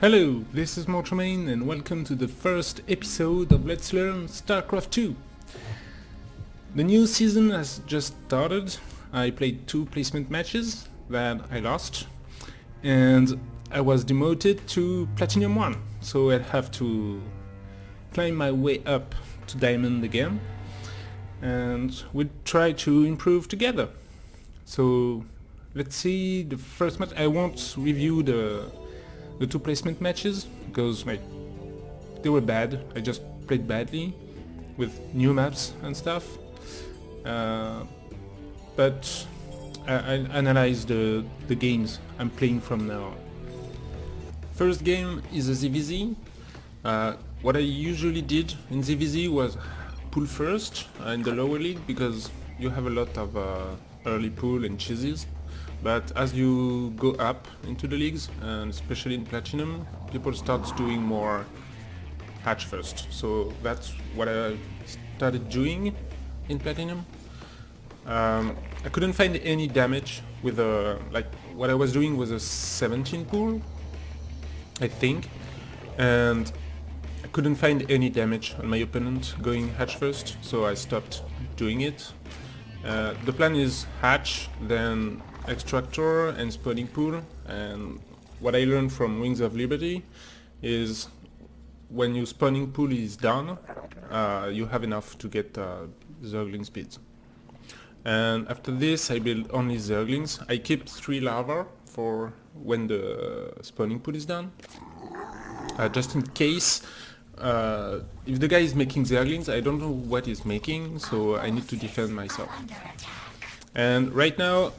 Hello, this is Mortremain and welcome to the first episode of Let's Learn Starcraft 2. The new season has just started. I played 2 placement matches that I lost and I was demoted to Platinum 1, so I'd have to climb my way up to Diamond again and we'll try to improve together. So let's see the first match. I won't review the 2 placement matches because they were bad. I just played badly with new maps and stuff. But I'll analyze the games I'm playing from now on. First game is a ZVZ. What I usually did in ZVZ was pull first in the lower league because you have a lot of early pull and cheeses. But as you go up into the leagues, and especially in Platinum, people start doing more hatch first. So that's what I started doing in Platinum. I couldn't find any damage with what I was doing was a 17 pull, I think, and I couldn't find any damage on my opponent going hatch first, so I stopped doing it. The plan is hatch, then extractor and spawning pool, and what I learned from Wings of Liberty is when your spawning pool is done, you have enough to get Zergling speeds. And after this I build only Zerglings. I keep 3 larvae for when the spawning pool is done, just in case if the guy is making Zerglings, I don't know what he's making, so I need to defend myself. And right now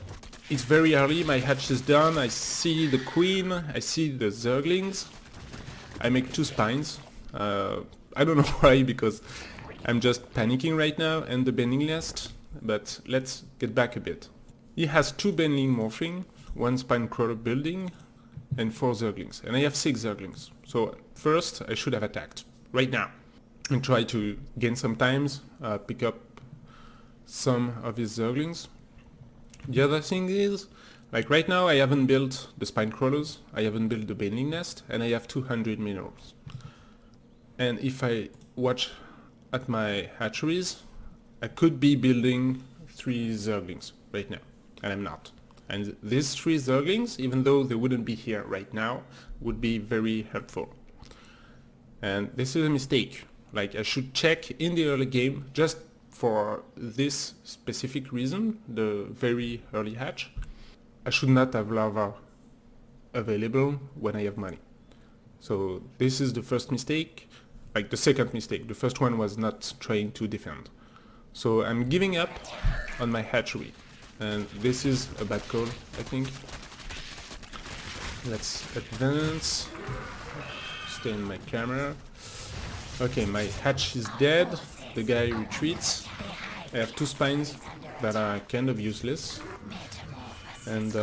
it's very early, my hatch is done, I see the queen, I see the Zerglings. I make 2 spines. I don't know why, because I'm just panicking right now, and the bending nest, but let's get back a bit. He has 2 bending morphing, 1 spine crawler building, and 4 Zerglings, and I have 6 Zerglings. So first I should have attacked, right now, and try to gain some times, pick up some of his Zerglings. The other thing is, like right now I haven't built the spine crawlers, I haven't built the bending nest, and I have 200 minerals. And if I watch at my hatcheries, I could be building 3 Zerglings right now, and I'm not. And these 3 Zerglings, even though they wouldn't be here right now, would be very helpful. And this is a mistake. Like, I should check in the early game just for this specific reason, the very early hatch. I should not have larva available when I have money. So this is the first mistake, like the second mistake. The first one was not trying to defend. So I'm giving up on my hatchery, and this is a bad call, I think. Let's advance, stay in my camera. Okay, my hatch is dead. The guy retreats. I have 2 spines that are kind of useless, and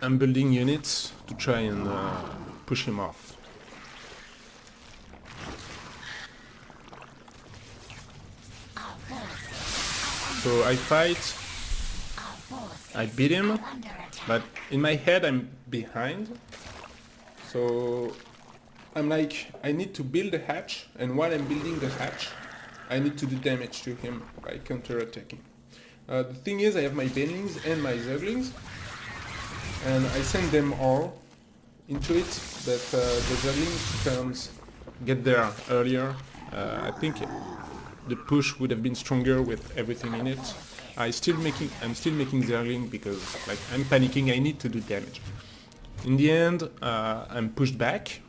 I'm building units to try and push him off. So I fight, I beat him, but in my head I'm behind, so I'm like, I need to build a hatch, and while I'm building the hatch, I need to do damage to him by counter-attacking. The thing is, I have my bendings and my Zerglings, and I send them all into it, but the Zerglings can't get there earlier. I think the push would have been stronger with everything in it. I'm still making Zergling because like I'm panicking, I need to do damage. In the end, I'm pushed back.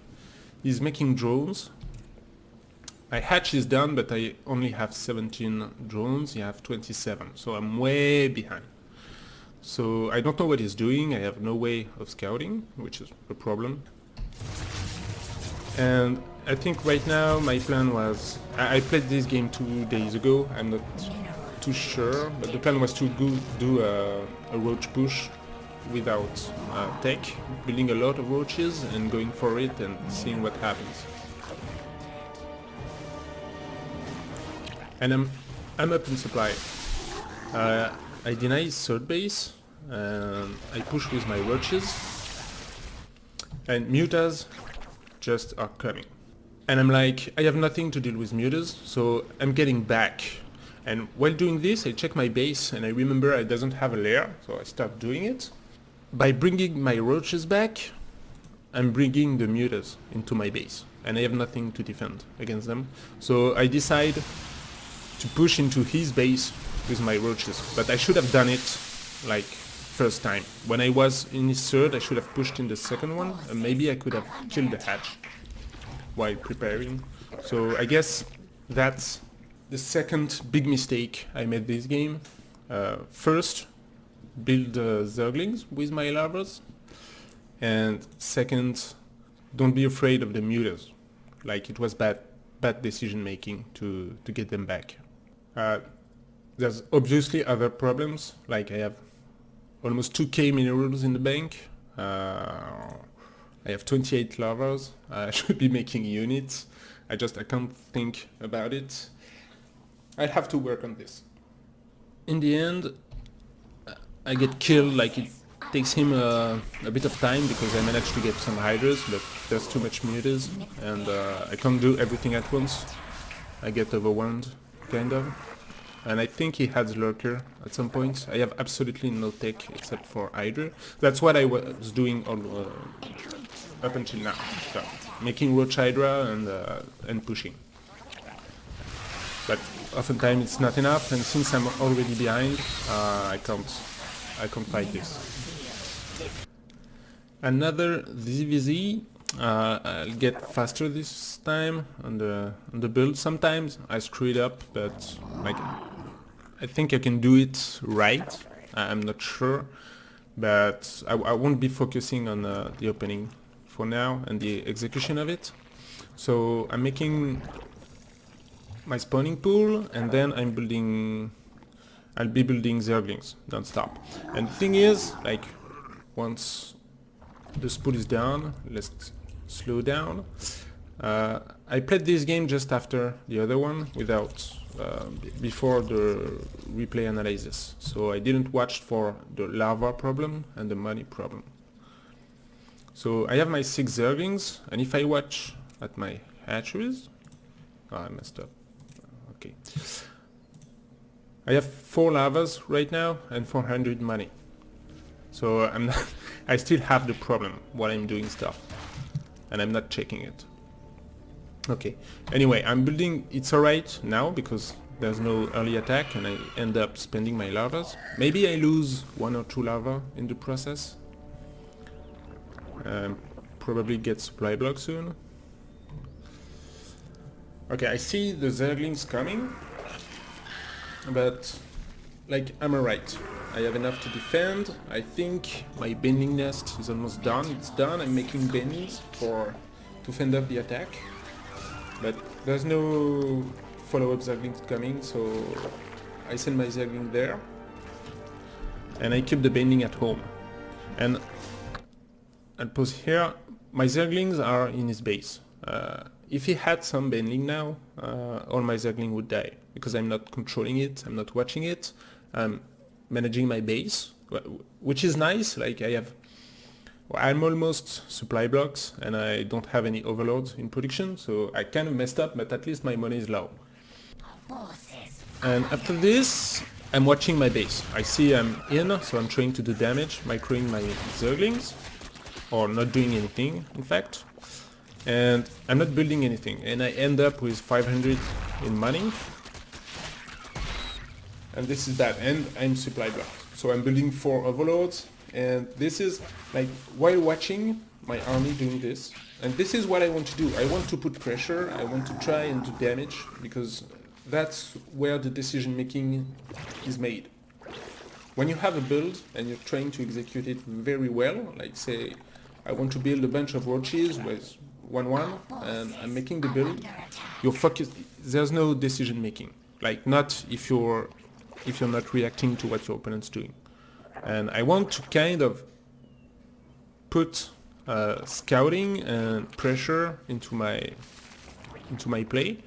He's making drones. My hatch is done, but I only have 17 drones. He has 27, so I'm way behind. So I don't know what he's doing. I have no way of scouting, which is a problem. And I think right now my plan was, I played this game 2 days ago. I'm not too sure, but the plan was to go do a roach push without tech, building a lot of roaches and going for it and seeing what happens. And I'm up in supply. I deny his third base, and I push with my roaches, and mutas just are coming. And I'm like, I have nothing to deal with mutas, so I'm getting back. And while doing this, I check my base, and I remember I doesn't have a lair, so I start doing it. By bringing my roaches back, I'm bringing the mutas into my base, and I have nothing to defend against them. So I decide to push into his base with my roaches, but I should have done it like first time. When I was in his third, I should have pushed in the second one, and maybe I could have killed the hatch while preparing. So I guess that's the second big mistake I made this game. First, build zerglings with my larvas, and second, don't be afraid of the mutas. Like, it was bad decision making to get them back. There's obviously other problems, like I have almost 2k minerals in the bank. I have 28 larvas. I should be making units. I can't think about it. I'll have to work on this. In the end, I get killed. Like, it takes him a bit of time because I managed to get some hydras, but there's too much mutas, and I can't do everything at once. I get overwhelmed, kind of. And I think he has lurker at some point. I have absolutely no tech except for hydra. That's what I was doing all up until now. So, making roach hydra and pushing. But oftentimes it's not enough, and since I'm already behind, I can't fight this. Another ZVZ. I'll get faster this time on the build. Sometimes I screw it up, but like I think I can do it right. I'm not sure, but I won't be focusing on the opening for now and the execution of it. So I'm making my spawning pool, and then I'll be building zerglings non-stop. And the thing is, like, once the spool is down, let's slow down. I played this game just after the other one, before the replay analysis. So I didn't watch for the larva problem and the money problem. So I have my 6 zerglings, and if I watch at my hatcheries, I messed up. Okay. I have 4 larvas right now and 400 money. So I still have the problem while I'm doing stuff, and I'm not checking it. Okay. Anyway, I'm building. It's alright now because there's no early attack, and I end up spending my larvas. Maybe I lose 1 or 2 larvae in the process. Probably get supply block soon. Okay, I see the zerglings coming, but like, I'm alright. I have enough to defend. I think my bending nest is almost done. It's done. I'm making bends to fend off the attack, but there's no follow-up zerglings coming, so I send my zergling there, and I keep the bending at home. And I'll pause here. My zerglings are in his base. If he had some bending now, all my zergling would die, because I'm not controlling it, I'm not watching it, I'm managing my base, which is nice. Like, I'm almost supply blocks, and I don't have any overloads in production, so I kind of messed up, but at least my money is low. And after this, I'm watching my base. I see I'm in, so I'm trying to do damage, microing my zerglings, or not doing anything, in fact. And I'm not building anything, and I end up with 500 in money. And this is that, and I'm supply blocked. So I'm building 4 overloads, and this is like, while watching my army doing this, and this is what I want to do. I want to put pressure, I want to try and do damage, because that's where the decision making is made. When you have a build and you're trying to execute it very well, like say I want to build a bunch of roaches with 1-1, and I'm making the build, you're focused, there's no decision making. Like, not if you're not reacting to what your opponent's doing. And I want to kind of put scouting and pressure into my play,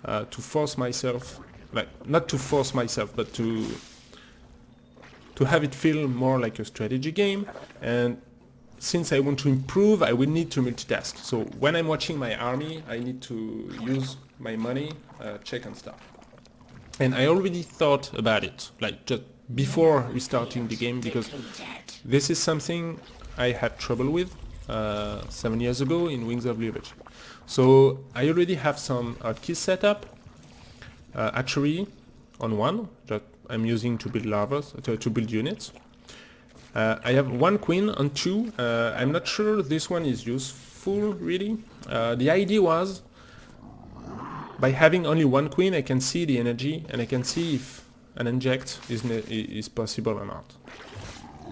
to force myself, like, not to force myself, but to have it feel more like a strategy game, and since I want to improve, I will need to multitask. So when I'm watching my army, I need to use my money, check and stuff. And I already thought about it, like just before restarting the game, because this is something I had trouble with 7 years ago in Wings of Liberty. So I already have some hotkeys set up, hatchery on one that I'm using to build larvas, to build units. I have one queen on two. I'm not sure this one is useful really. The idea was, by having only one queen, I can see the energy and I can see if an inject is possible or not.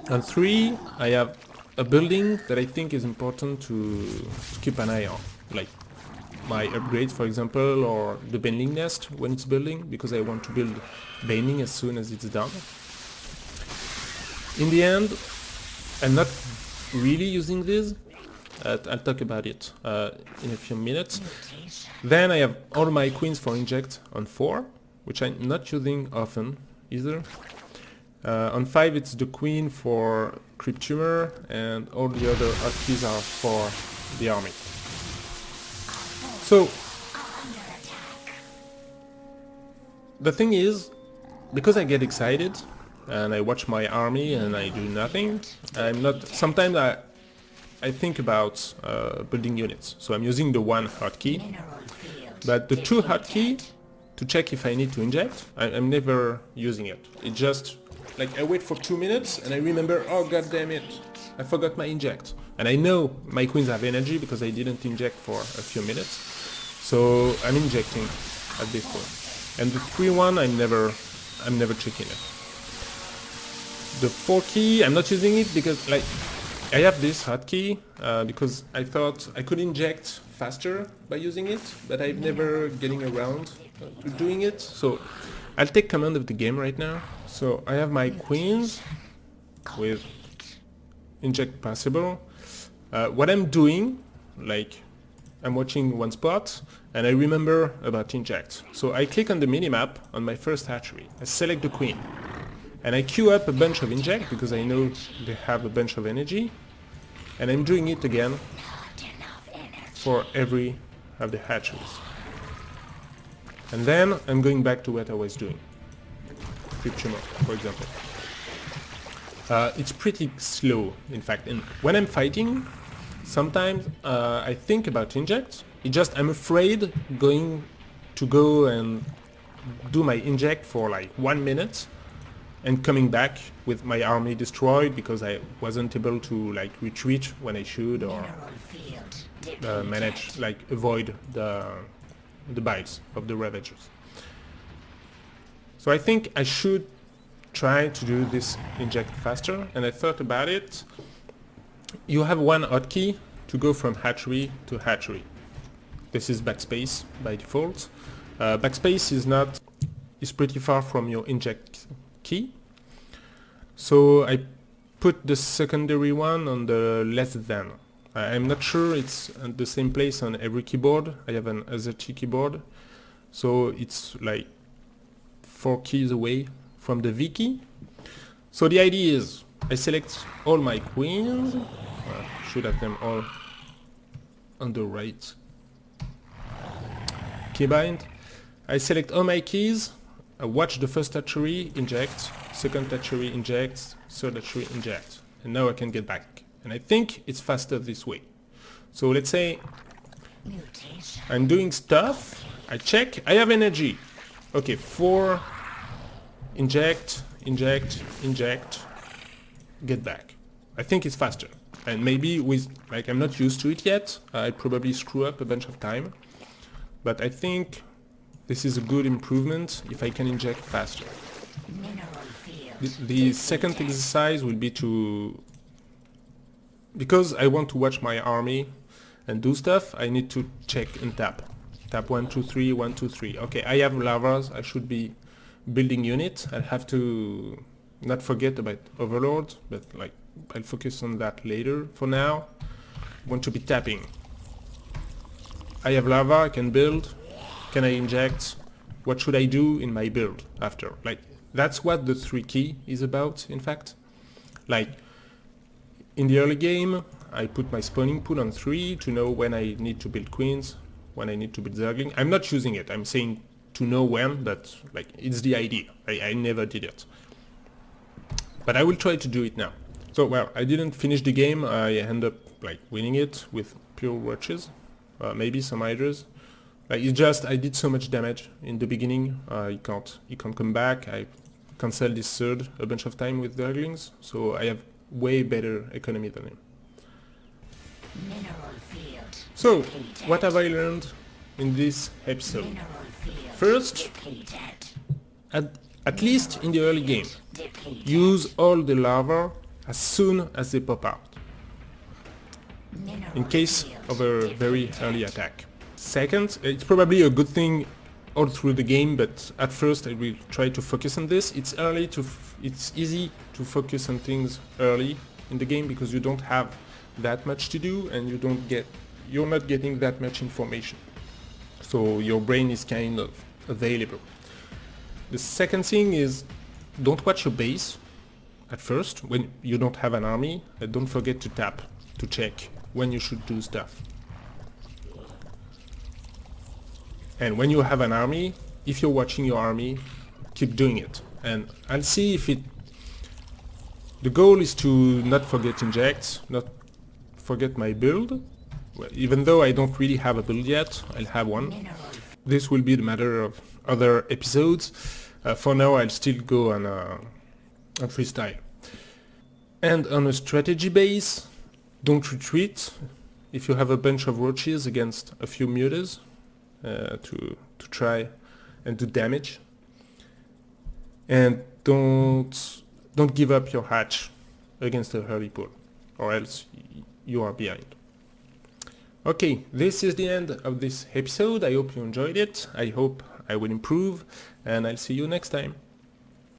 On three, I have a building that I think is important to keep an eye on, like my upgrades, for example, or the bending nest when it's building, because I want to build bending as soon as it's done. In the end, I'm not really using this. I'll talk about it in a few minutes. Then I have all my queens for inject on 4, which I'm not using often either. On 5 it's the queen for creep tumor, and all the other hotkeys are for the army. So the thing is, because I get excited and I watch my army and I do nothing, sometimes I think about building units. So I'm using the one hotkey, but the two hotkey to check if I need to inject, I'm never using it. It just, like, I wait for 2 minutes and I remember, oh god damn it, I forgot my inject. And I know my queens have energy because I didn't inject for a few minutes. So I'm injecting at this point. And the 3-1, I'm never checking it. The 4 key, I'm not using it because, like, I have this hotkey because I thought I could inject faster by using it, but I'm never getting around to doing it. So I'll take command of the game right now. So I have my queens with inject possible. What I'm doing, like, I'm watching one spot and I remember about inject. So I click on the minimap on my first hatchery. I select the queen. And I queue up a bunch of inject because I know they have a bunch of energy, and I'm doing it again for every of the hatcheries. And then I'm going back to what I was doing. Creep tumor, for example. It's pretty slow, in fact, and when I'm fighting, sometimes I think about inject. I'm afraid going to go and do my inject for like 1 minute and coming back with my army destroyed because I wasn't able to, like, retreat when I should, or manage, like, avoid the bites of the ravagers. So I think I should try to do this inject faster, and I thought about it. You have one hotkey to go from hatchery to hatchery. This is backspace by default. Backspace is pretty far from your inject key. So I put the secondary one on the less than. I'm not sure it's at the same place on every keyboard. I have an AZERTY keyboard. So it's like 4 keys away from the V key. So the idea is I select all my queens. Should have them all on the right keybind. I select all my keys. I watch the first hatchery, inject, second hatchery, inject, third hatchery, inject. And now I can get back. And I think it's faster this way. So let's say I'm doing stuff, I check, I have energy. Okay, 4, inject, inject, inject, get back. I think it's faster. And maybe with, like, I'm not used to it yet, I probably screw up a bunch of time. But I think this is a good improvement if I can inject faster. The second exercise will be to... Because I want to watch my army and do stuff, I need to check and tap. Tap 1, 2, 3, 1, 2, 3. Okay, I have larvas, I should be building units. I'll have to not forget about Overlord, but, like, I'll focus on that later. For now, I want to be tapping. I have larva, I can build. Can I inject? What should I do in my build after? Like, that's what the 3 key is about, in fact. Like, in the early game, I put my spawning pool on 3 to know when I need to build queens, when I need to build zergling. I'm not choosing it, I'm saying to know when, but like it's the idea. I never did it. But I will try to do it now. So well, I didn't finish the game, I end up like winning it with pure watches, maybe some hydras. Like it's just I did so much damage in the beginning, you can't come back. I cancelled this third a bunch of time with zerglings, so I have way better economy than him. So, what have I learned in this episode? First, at least in the early game, use all the larvae as soon as they pop out, in case of a very early attack. Second, it's probably a good thing all through the game, but at first I will try to focus on this. It's easy to focus on things early in the game because you don't have that much to do and you're not getting that much information. So your brain is kind of available. The second thing is don't watch your base at first when you don't have an army, and don't forget to tap to check when you should do stuff. And when you have an army, if you're watching your army, keep doing it. And I'll see if it... The goal is to not forget inject, not forget my build. Well, even though I don't really have a build yet, I'll have one. This will be the matter of other episodes. For now, I'll still go on freestyle. And on a strategy base, don't retreat. If you have a bunch of roaches against a few mutas, to try and do damage, and don't give up your hatch against a early pool, or else you are behind. Okay, this is the end of this episode. I hope you enjoyed it. I hope I will improve, and I'll see you next time.